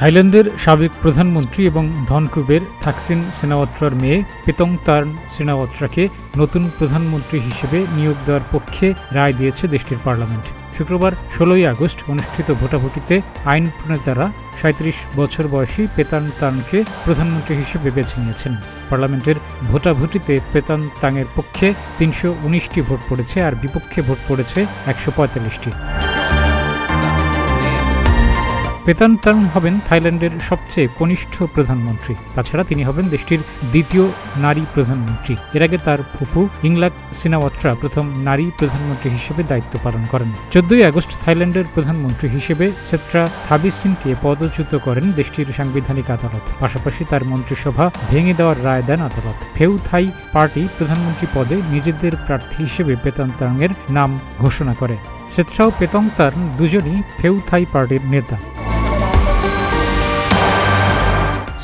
থাইল্যান্ডের সাবেক প্রধানমন্ত্রী এবং ধনকুবের থাকসিন সিনাওয়াত্রার মেয়ে পেতংতার্ন সিনাওয়াত্রাকে নতুন প্রধানমন্ত্রী হিসেবে নিয়োগ দেওয়ার পক্ষে রায় দিয়েছে দেশটির পার্লামেন্ট। শুক্রবার ১৬ আগস্ট অনুষ্ঠিত ভোটাভুটিতে আইন প্রণেতারা ৩৭ বছর বয়সী পেতানতাংকে প্রধানমন্ত্রী হিসেবে বেছে নিয়েছেন। পার্লামেন্টের ভোটাভুটিতে পেতানতাংয়ের পক্ষে ৩১৯টি ভোট পড়েছে আর বিপক্ষে ভোট পড়েছে ১৪৫টি। পেতানতাং হবেন থাইল্যান্ডের সবচেয়ে কনিষ্ঠ প্রধানমন্ত্রী। তাছাড়া তিনি হবেন দেশটির দ্বিতীয় নারী প্রধানমন্ত্রী। এর আগে তার ফুফু ইংলাক সিনাওয়াত্রা প্রথম নারী প্রধানমন্ত্রী হিসেবে দায়িত্ব পালন করেন। ১৪ আগস্ট থাইল্যান্ডের প্রধানমন্ত্রী হিসেবে সেত্রা থাবিসিনকে পদচ্যুত করেন দেশটির সাংবিধানিক আদালত। পাশাপাশি তার মন্ত্রিসভা ভেঙে দেওয়ার রায় দেন আদালত। ফেউ থাই পার্টি প্রধানমন্ত্রী পদে নিজেদের প্রার্থী হিসেবে পেতানতাংয়ের নাম ঘোষণা করে। সেত্রা ও পেতংতার্ন দুজনই ফেউ থাই পার্টির নেতা।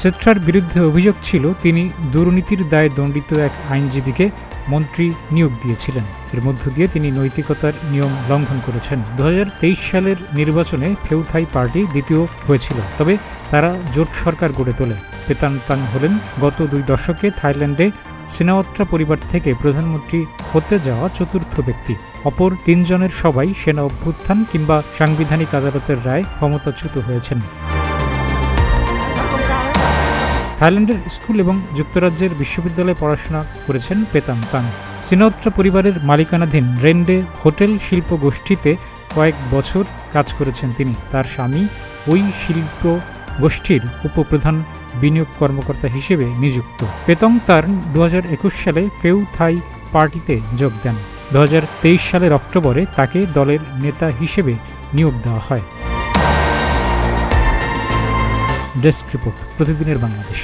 সেত্রার বিরুদ্ধে অভিযোগ ছিল তিনি দুর্নীতির দায়ে দণ্ডিত এক আইনজীবীকে মন্ত্রী নিয়োগ দিয়েছিলেন। এর মধ্য দিয়ে তিনি নৈতিকতার নিয়ম লঙ্ঘন করেছেন। ২০২৩ সালের নির্বাচনে ফেউ থাই পার্টি দ্বিতীয় হয়েছিল, তবে তারা জোট সরকার গড়ে তোলে। পেতানতাং হলেন গত ২ দশকে থাইল্যান্ডে সিনাওয়াত্রা পরিবার থেকে প্রধানমন্ত্রী হতে যাওয়া চতুর্থ ব্যক্তি। অপর ৩ জনের সবাই সেনা অভ্যুত্থান কিংবা সাংবিধানিক আদালতের রায়ে ক্ষমতাচ্যুত হয়েছেন। থাইল্যান্ডের স্কুল এবং যুক্তরাজ্যের বিশ্ববিদ্যালয়ে পড়াশোনা করেছেন পেতানতাং। সিনাওয়াত্রা পরিবারের মালিকানাধীন রেন্ডে হোটেল শিল্প গোষ্ঠীতে কয়েক বছর কাজ করেছেন তিনি। তার স্বামী ওই শিল্প গোষ্ঠীর উপপ্রধান বিনিয়োগ কর্মকর্তা হিসেবে নিযুক্ত। পেতংতার্ন ২০২১ সালে ফেউ থাই পার্টিতে যোগ দেন। ২০২৩ সালের অক্টোবরে তাকে দলের নেতা হিসেবে নিয়োগ দেওয়া হয়। ডেস্ক রিপোর্ট, প্রতিদিনের বাংলাদেশ।